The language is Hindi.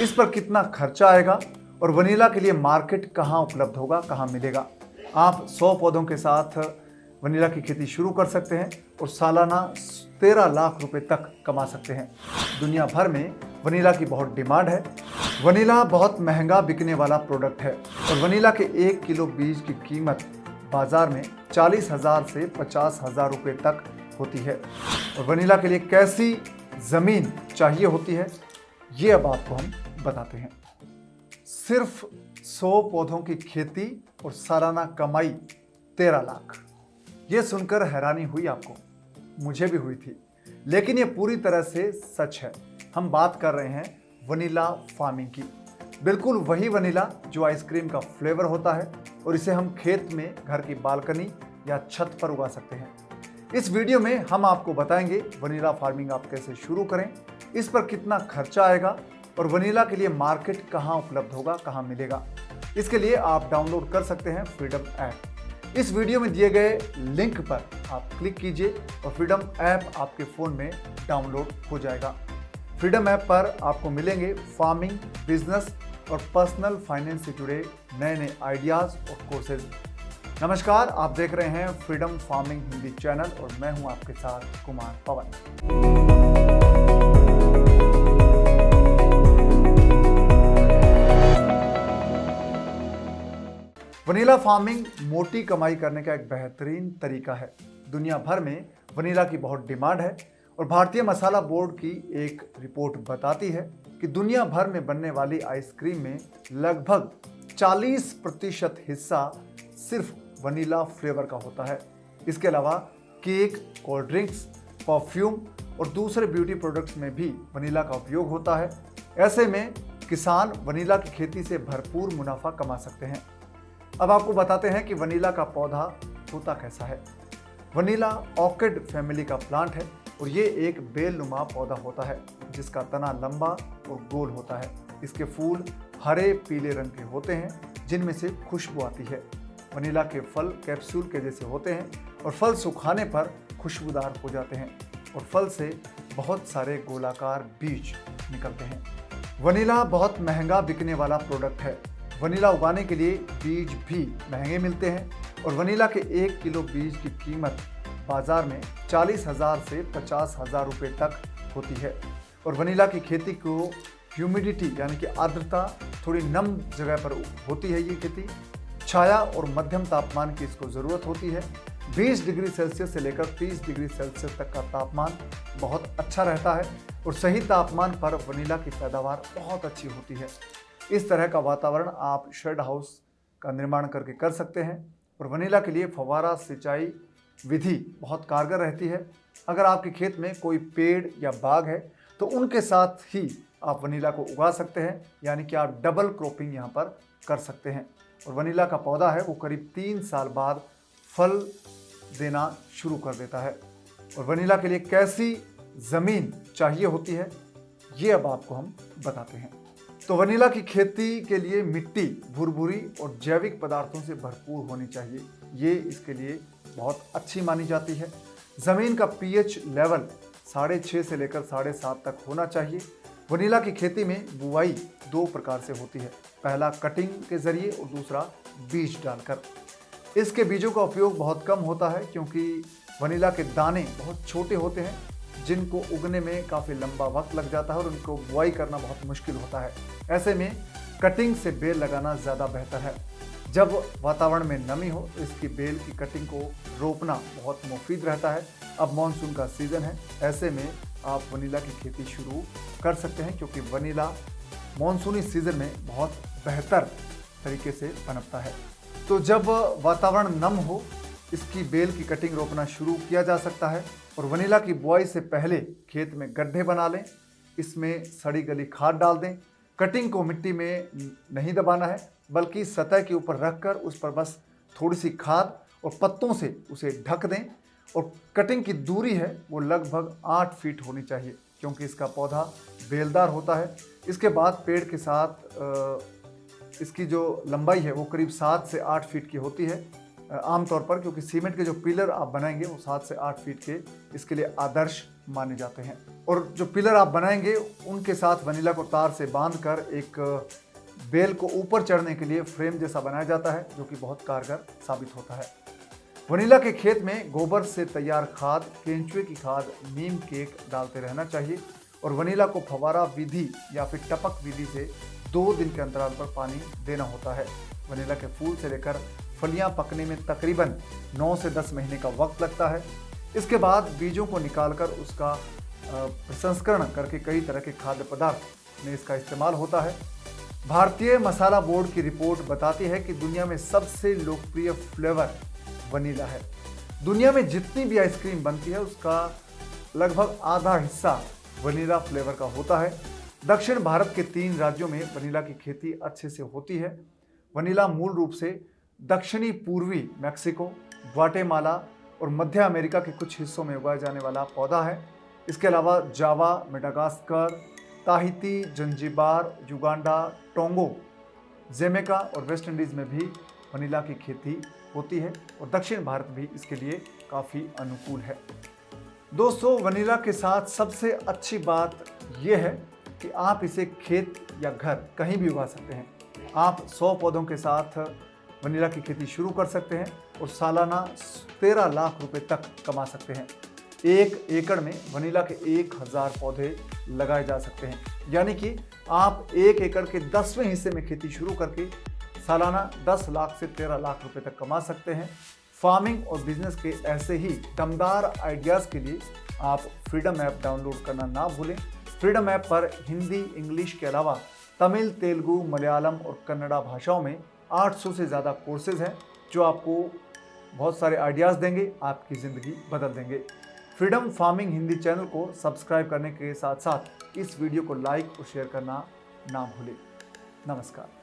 इस पर कितना खर्चा आएगा और वनीला के लिए मार्केट कहाँ उपलब्ध होगा, कहाँ मिलेगा। आप 100 पौधों के साथ वनीला की खेती शुरू कर सकते हैं और सालाना 13 लाख रुपए तक कमा सकते हैं। दुनिया भर में वनीला की बहुत डिमांड है। वनीला बहुत महंगा बिकने वाला प्रोडक्ट है और वनीला के 1 किलो बीज की कीमत बाजार में 40,000 से 50,000 रुपए तक होती है। और वनीला के लिए कैसी ज़मीन चाहिए होती है, ये अब आपको हम बताते हैं। सिर्फ 100 पौधों की खेती और सालाना कमाई 13 लाख। ये सुनकर हैरानी हुई आपको, मुझे भी हुई थी, लेकिन ये पूरी तरह से सच है। हम बात कर रहे हैं वनीला फार्मिंग की। बिल्कुल वही वनीला जो आइसक्रीम का फ्लेवर होता है और इसे हम खेत में, घर की बालकनी या छत पर उगा सकते हैं। इस वीडियो में हम आपको बताएंगे वनीला फार्मिंग आप कैसे शुरू करें, इस पर कितना खर्चा आएगा और वनीला के लिए मार्केट कहाँ उपलब्ध होगा, कहाँ मिलेगा। इसके लिए आप डाउनलोड कर सकते हैं फ्रीडम ऐप। इस वीडियो में दिए गए लिंक पर आप क्लिक कीजिए और फ्रीडम ऐप आपके फ़ोन में डाउनलोड हो जाएगा। फ्रीडम ऐप पर आपको मिलेंगे फार्मिंग, बिजनेस और पर्सनल फाइनेंस से जुड़े नए नए आइडियाज़ और कोर्सेज। नमस्कार, आप देख रहे हैं फ्रीडम फार्मिंग हिंदी चैनल और मैं हूं आपके साथ कुमार पवन। वनीला फार्मिंग मोटी कमाई करने का एक बेहतरीन तरीका है। दुनिया भर में वनीला की बहुत डिमांड है और भारतीय मसाला बोर्ड की एक रिपोर्ट बताती है कि दुनिया भर में बनने वाली आइसक्रीम में लगभग 40% हिस्सा सिर्फ वनीला फ्लेवर का होता है। इसके अलावा केक, कोल्ड ड्रिंक्स, परफ्यूम और दूसरे ब्यूटी प्रोडक्ट्स में भी वनीला का उपयोग होता है। ऐसे में किसान वनीला की खेती से भरपूर मुनाफा कमा सकते हैं। अब आपको बताते हैं कि वनीला का पौधा होता कैसा है। वनीला ऑर्किड फैमिली का प्लांट है और ये एक बेलनुमा पौधा होता है जिसका तना लंबा और गोल होता है। इसके फूल हरे पीले रंग के होते हैं जिनमें से खुशबू आती है। वनीला के फल कैप्सूल के जैसे होते हैं और फल सुखाने पर खुशबूदार हो जाते हैं और फल से बहुत सारे गोलाकार बीज निकलते हैं। वनीला बहुत महंगा बिकने वाला प्रोडक्ट है। वनीला उगाने के लिए बीज भी महंगे मिलते हैं और वनीला के 1 किलो बीज की कीमत बाजार में 40,000 से 50,000 रुपए तक होती है। और वनीला की खेती को ह्यूमिडिटी यानी कि आर्द्रता थोड़ी नम जगह पर होती है। ये खेती छाया और मध्यम तापमान की इसको ज़रूरत होती है। 20 डिग्री सेल्सियस से लेकर 30 डिग्री सेल्सियस तक का तापमान बहुत अच्छा रहता है और सही तापमान पर वनीला की पैदावार बहुत अच्छी होती है। इस तरह का वातावरण आप शेड हाउस का निर्माण करके कर सकते हैं। और वनीला के लिए फव्वारा सिंचाई विधि बहुत कारगर रहती है। अगर आपके खेत में कोई पेड़ या बाग है तो उनके साथ ही आप वनीला को उगा सकते हैं, यानी कि आप डबल क्रॉपिंग यहाँ पर कर सकते हैं। और वनीला का पौधा है वो करीब 3 साल बाद फल देना शुरू कर देता है। और वनीला के लिए कैसी ज़मीन चाहिए होती है, ये अब आपको हम बताते हैं। तो वनीला की खेती के लिए मिट्टी भुरभुरी और जैविक पदार्थों से भरपूर होनी चाहिए। ये इसके लिए बहुत अच्छी मानी जाती है। ज़मीन का पीएच लेवल 6.5 से लेकर 7.5 तक होना चाहिए। वनीला की खेती में बुआई 2 प्रकार से होती है, पहला कटिंग के ज़रिए और दूसरा बीज डालकर। इसके बीजों का उपयोग बहुत कम होता है क्योंकि वनीला के दाने बहुत छोटे होते हैं जिनको उगने में काफ़ी लंबा वक्त लग जाता है और उनको बुआई करना बहुत मुश्किल होता है। ऐसे में कटिंग से बेल लगाना ज़्यादा बेहतर है। जब वातावरण में नमी हो तो इसकी बेल की कटिंग को रोपना बहुत मुफीद रहता है। अब मानसून का सीज़न है, ऐसे में आप वनीला की खेती शुरू कर सकते हैं क्योंकि वनीला मानसूनी सीज़न में बहुत बेहतर तरीके से पनपता है। तो जब वातावरण नम हो इसकी बेल की कटिंग रोपना शुरू किया जा सकता है। और वनीला की बुआई से पहले खेत में गड्ढे बना लें, इसमें सड़ी गली खाद डाल दें। कटिंग को मिट्टी में नहीं दबाना है बल्कि सतह के ऊपर रखकर उस पर बस थोड़ी सी खाद और पत्तों से उसे ढक दें। और कटिंग की दूरी है वो लगभग 8 फीट होनी चाहिए क्योंकि इसका पौधा बेलदार होता है। इसके बाद पेड़ के साथ इसकी जो लंबाई है वो करीब 7 से 8 फीट की होती है आमतौर पर, क्योंकि सीमेंट के जो पिलर आप बनाएंगे वो 7 से 8 फीट के इसके लिए आदर्श माने जाते हैं। और जो पिलर आप बनाएंगे उनके साथ वनीला को तार से बांधकर एक बेल को ऊपर चढ़ने के लिए फ्रेम जैसा बनाया जाता है, जो कि बहुत कारगर साबित होता है। वनीला के खेत में गोबर से तैयार खाद, केंचुए की खाद, नीम केक डालते रहना चाहिए और वनीला को फव्वारा विधि या फिर टपक विधि से 2 दिन के अंतराल पर पानी देना होता है। वनीला के फूल से लेकर फलियां पकने में तकरीबन 9 से 10 महीने का वक्त लगता है। इसके बाद बीजों को निकालकर उसका प्रसंस्करण करके कई तरह के खाद्य पदार्थ में इसका इस्तेमाल होता है। भारतीय मसाला बोर्ड की रिपोर्ट बताती है कि दुनिया में सबसे लोकप्रिय फ्लेवर वनीला है। दुनिया में जितनी भी आइसक्रीम बनती है उसका लगभग आधा हिस्सा वनीला फ्लेवर का होता है। दक्षिण भारत के 3 राज्यों में वनीला की खेती अच्छे से होती है। वनीला मूल रूप से दक्षिणी पूर्वी मैक्सिको, ग्वाटेमाला और मध्य अमेरिका के कुछ हिस्सों में उगाया जाने वाला पौधा है। इसके अलावा Java, Madagascar, Tahiti, Zanzibar, Uganda, Tonga, Jamaica और वेस्ट इंडीज़ में भी वनीला की खेती होती है और दक्षिण भारत भी इसके लिए काफ़ी अनुकूल है। दोस्तों, वनीला के साथ सबसे अच्छी बात यह है कि आप इसे खेत या घर कहीं भी उगा सकते हैं। आप 100 पौधों के साथ वनीला की खेती शुरू कर सकते हैं और सालाना 13 लाख रुपए तक कमा सकते हैं। 1 एकड़ में वनीला के 1000 पौधे लगाए जा सकते हैं, यानी कि आप 1 एकड़ के 10वें हिस्से में खेती शुरू करके सालाना 10 लाख से 13 लाख रुपए तक कमा सकते हैं। फार्मिंग और बिजनेस के ऐसे ही दमदार आइडियाज़ के लिए आप फ्रीडम ऐप डाउनलोड करना ना भूलें। फ्रीडम ऐप पर हिंदी, इंग्लिश के अलावा तमिल, तेलुगु, मलयालम और कन्नड़ा भाषाओं में 800 से ज़्यादा कोर्सेज हैं जो आपको बहुत सारे आइडियाज़ देंगे, आपकी ज़िंदगी बदल देंगे। फ्रीडम फार्मिंग हिंदी चैनल को सब्सक्राइब करने के साथ साथ इस वीडियो को लाइक और शेयर करना ना भूलें। नमस्कार।